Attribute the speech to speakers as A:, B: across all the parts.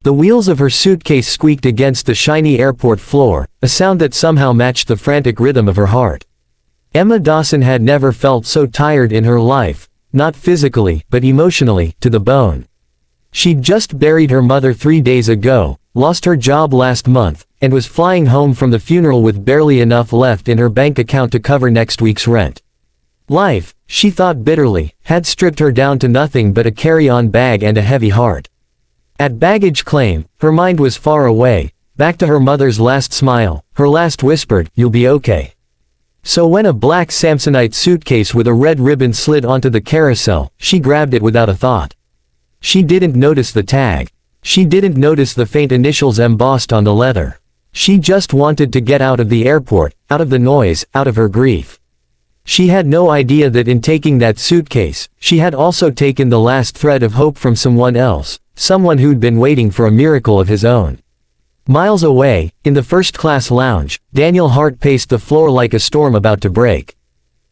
A: The wheels of her suitcase squeaked against the shiny airport floor, a sound that somehow matched the frantic rhythm of her heart. Emma Dawson had never felt so tired in her life, not physically, but emotionally, to the bone. She'd just buried her mother 3 days ago, lost her job last month, and was flying home from the funeral with barely enough left in her bank account to cover next week's rent. Life, she thought bitterly, had stripped her down to nothing but a carry-on bag and a heavy heart. At baggage claim, her mind was far away, back to her mother's last smile, her last whispered, "You'll be okay." So when a black Samsonite suitcase with a red ribbon slid onto the carousel, she grabbed it without a thought. She didn't notice the tag. She didn't notice the faint initials embossed on the leather. She just wanted to get out of the airport, out of the noise, out of her grief. She had no idea that in taking that suitcase, she had also taken the last thread of hope from someone else, someone who'd been waiting for a miracle of his own. Miles away, in the first-class lounge, Daniel Hart paced the floor like a storm about to break.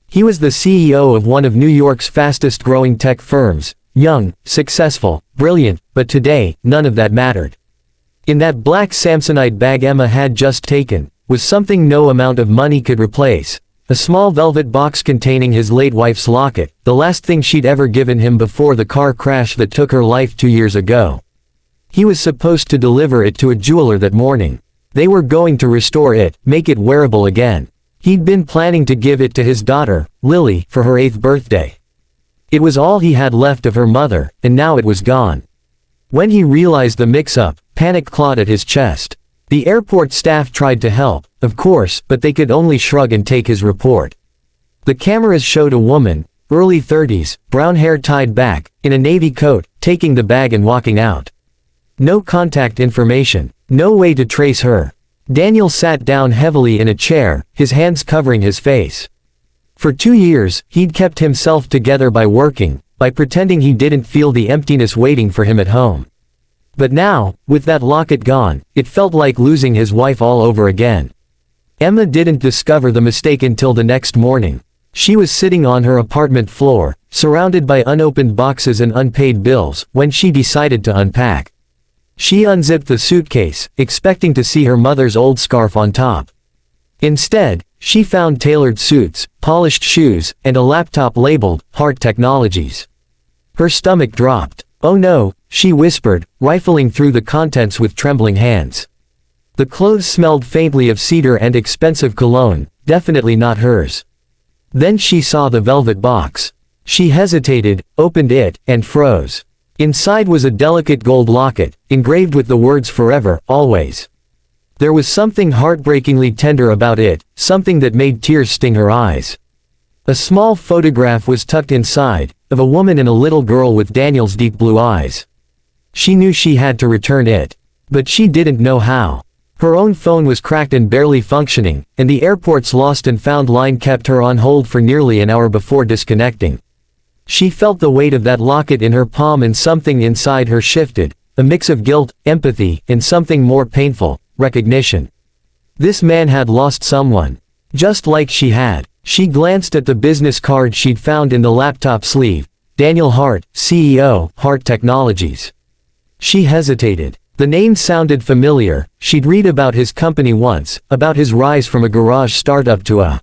A: He was the CEO of one of New York's fastest-growing tech firms, young, successful, brilliant, but today, none of that mattered. In that black Samsonite bag Emma had just taken, was something no amount of money could replace. A small velvet box containing his late wife's locket, the last thing she'd ever given him before the car crash that took her life 2 years ago. He was supposed to deliver it to a jeweler that morning. They were going to restore it, make it wearable again. He'd been planning to give it to his daughter, Lily, for her 8th birthday. It was all he had left of her mother, and now it was gone. When he realized the mix-up, panic clawed at his chest. The airport staff tried to help, of course, but they could only shrug and take his report. The cameras showed a woman, early 30s, brown hair tied back, in a navy coat, taking the bag and walking out. No contact information, no way to trace her. Daniel sat down heavily in a chair, his hands covering his face. For 2 years, he'd kept himself together by working, by pretending he didn't feel the emptiness waiting for him at home. But now, with that locket gone, it felt like losing his wife all over again. Emma didn't discover the mistake until the next morning. She was sitting on her apartment floor, surrounded by unopened boxes and unpaid bills, when she decided to unpack. She unzipped the suitcase, expecting to see her mother's old scarf on top. Instead, she found tailored suits, polished shoes, and a laptop labeled, Hart Technologies. Her stomach dropped. "Oh no," she whispered, rifling through the contents with trembling hands. The clothes smelled faintly of cedar and expensive cologne, definitely not hers. Then she saw the velvet box. She hesitated, opened it, and froze. Inside was a delicate gold locket, engraved with the words "Forever, Always." There was something heartbreakingly tender about it, something that made tears sting her eyes. A small photograph was tucked inside, of a woman and a little girl with Daniel's deep blue eyes. She knew she had to return it. But she didn't know how. Her own phone was cracked and barely functioning, and the airport's lost and found line kept her on hold for nearly an hour before disconnecting. She felt the weight of that locket in her palm and something inside her shifted, a mix of guilt, empathy, and something more painful, recognition. This man had lost someone. Just like she had. She glanced at the business card she'd found in the laptop sleeve. Daniel Hart, CEO, Hart Technologies. She hesitated. The name sounded familiar. She'd read about his company once, about his rise from a garage startup to a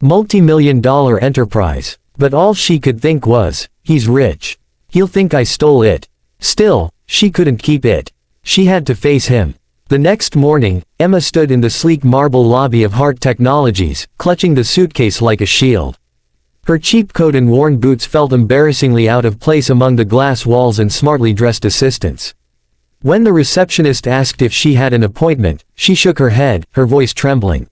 A: multi-million-dollar enterprise. But all she could think was, he's rich. He'll think I stole it. Still, she couldn't keep it. She had to face him. The next morning, Emma stood in the sleek marble lobby of Hart Technologies, clutching the suitcase like a shield. Her cheap coat and worn boots felt embarrassingly out of place among the glass walls and smartly dressed assistants. When the receptionist asked if she had an appointment, she shook her head, her voice trembling.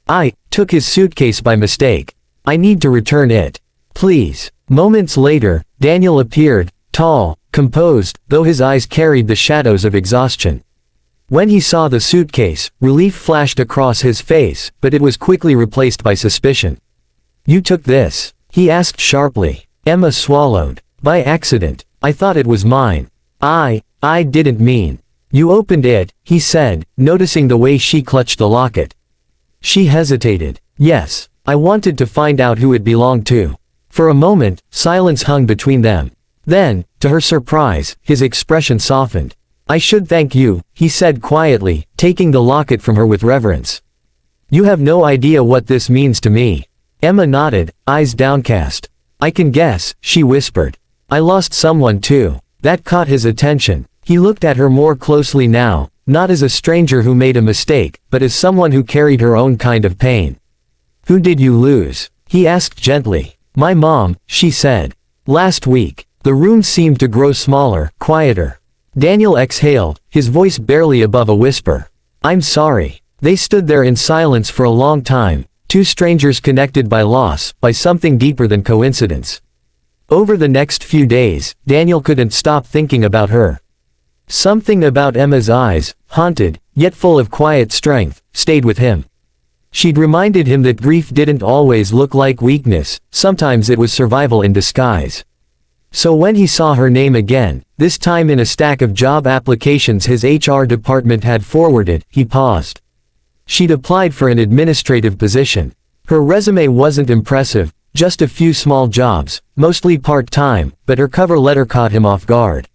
A: "I took his suitcase by mistake. I need to return it. Please." Moments later, Daniel appeared, tall, composed, though his eyes carried the shadows of exhaustion. When he saw the suitcase, relief flashed across his face, but it was quickly replaced by suspicion. "You took this?" he asked sharply. Emma swallowed. "By accident. I thought it was mine." I didn't mean." "You opened it," he said, noticing the way she clutched the locket. She hesitated. "Yes. I wanted to find out who it belonged to." For a moment, silence hung between them. Then, to her surprise, his expression softened. "I should thank you," he said quietly, taking the locket from her with reverence. "You have no idea what this means to me." Emma nodded, eyes downcast. "I can guess," she whispered. "I lost someone too." That caught his attention. He looked at her more closely now, not as a stranger who made a mistake, but as someone who carried her own kind of pain. "Who did you lose?" he asked gently. "My mom," she said. "Last week." The room seemed to grow smaller, quieter. Daniel exhaled, his voice barely above a whisper. "I'm sorry." They stood there in silence for a long time, two strangers connected by loss, by something deeper than coincidence. Over the next few days, Daniel couldn't stop thinking about her. Something about Emma's eyes, haunted, yet full of quiet strength, stayed with him. She'd reminded him that grief didn't always look like weakness, sometimes it was survival in disguise. So when he saw her name again, this time in a stack of job applications his HR department had forwarded, he paused. She'd applied for an administrative position. Her resume wasn't impressive, just a few small jobs, mostly part-time, but her cover letter caught him off guard.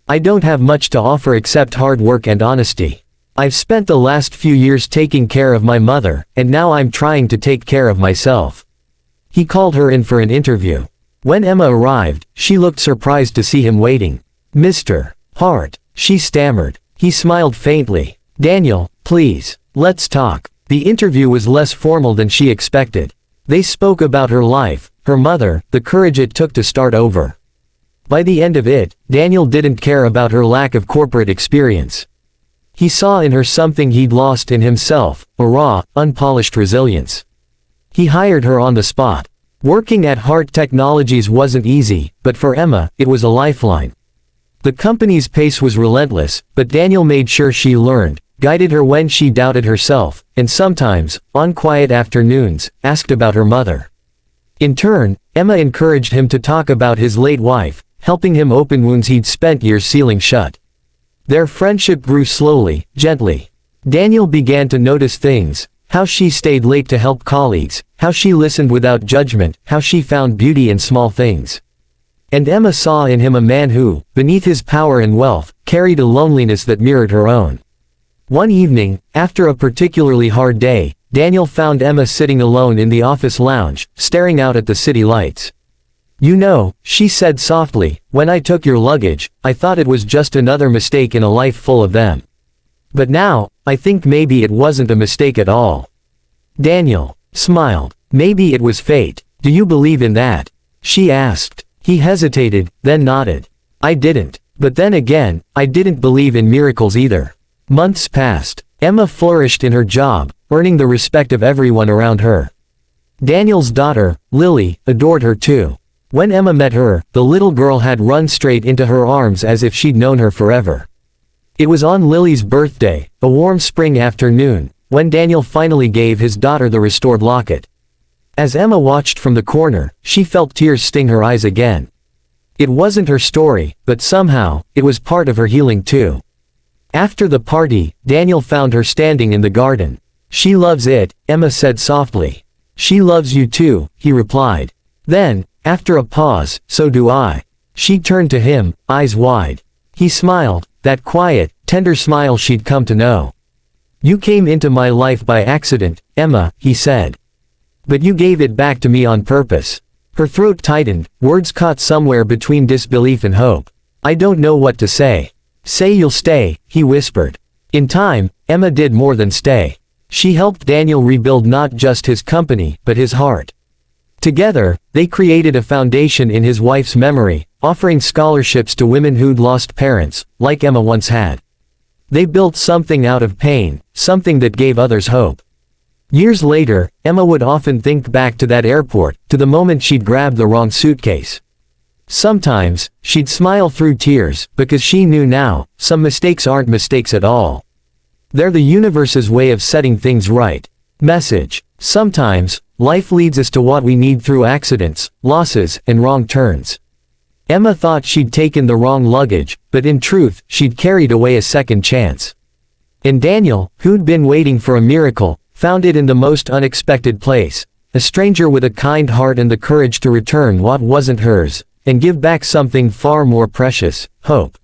A: "I don't have much to offer except hard work and honesty. I've spent the last few years taking care of my mother, and now I'm trying to take care of myself." He called her in for an interview. When Emma arrived, she looked surprised to see him waiting. "Mr. Hart," she stammered. He smiled faintly. "Daniel, please, let's talk." The interview was less formal than she expected. They spoke about her life, her mother, the courage it took to start over. By the end of it, Daniel didn't care about her lack of corporate experience. He saw in her something he'd lost in himself, a raw, unpolished resilience. He hired her on the spot. Working at Hart Technologies wasn't easy, but for Emma, it was a lifeline. The company's pace was relentless, but Daniel made sure she learned, guided her when she doubted herself, and sometimes, on quiet afternoons, asked about her mother. In turn, Emma encouraged him to talk about his late wife, helping him open wounds he'd spent years sealing shut. Their friendship grew slowly, gently. Daniel began to notice things: how she stayed late to help colleagues, how she listened without judgment, how she found beauty in small things. And Emma saw in him a man who, beneath his power and wealth, carried a loneliness that mirrored her own. One evening, after a particularly hard day, Daniel found Emma sitting alone in the office lounge, staring out at the city lights. "You know," she said softly, "when I took your luggage, I thought it was just another mistake in a life full of them. But now, I think maybe it wasn't a mistake at all." Daniel smiled. "Maybe it was fate. Do you believe in that?" she asked. He hesitated, then nodded. "I didn't. But then again, I didn't believe in miracles either." Months passed. Emma flourished in her job, earning the respect of everyone around her. Daniel's daughter, Lily, adored her too. When Emma met her, the little girl had run straight into her arms as if she'd known her forever. It was on Lily's birthday, a warm spring afternoon, when Daniel finally gave his daughter the restored locket. As Emma watched from the corner, she felt tears sting her eyes again. It wasn't her story, but somehow, it was part of her healing too. After the party, Daniel found her standing in the garden. "She loves it," Emma said softly. "She loves you too," he replied. Then, after a pause, "So do I." She turned to him, eyes wide. He smiled, that quiet, tender smile she'd come to know. "You came into my life by accident, Emma," he said. "But you gave it back to me on purpose." Her throat tightened, words caught somewhere between disbelief and hope. "I don't know what to say." "Say you'll stay," he whispered. In time, Emma did more than stay. She helped Daniel rebuild not just his company, but his heart. Together, they created a foundation in his wife's memory, offering scholarships to women who'd lost parents, like Emma once had. They built something out of pain, something that gave others hope. Years later, Emma would often think back to that airport, to the moment she'd grabbed the wrong suitcase. Sometimes, she'd smile through tears, because she knew now, some mistakes aren't mistakes at all. They're the universe's way of setting things right. Message: sometimes, life leads us to what we need through accidents, losses, and wrong turns. Emma thought she'd taken the wrong luggage, but in truth, she'd carried away a second chance. And Daniel, who'd been waiting for a miracle, found it in the most unexpected place. A stranger with a kind heart and the courage to return what wasn't hers, and give back something far more precious: hope.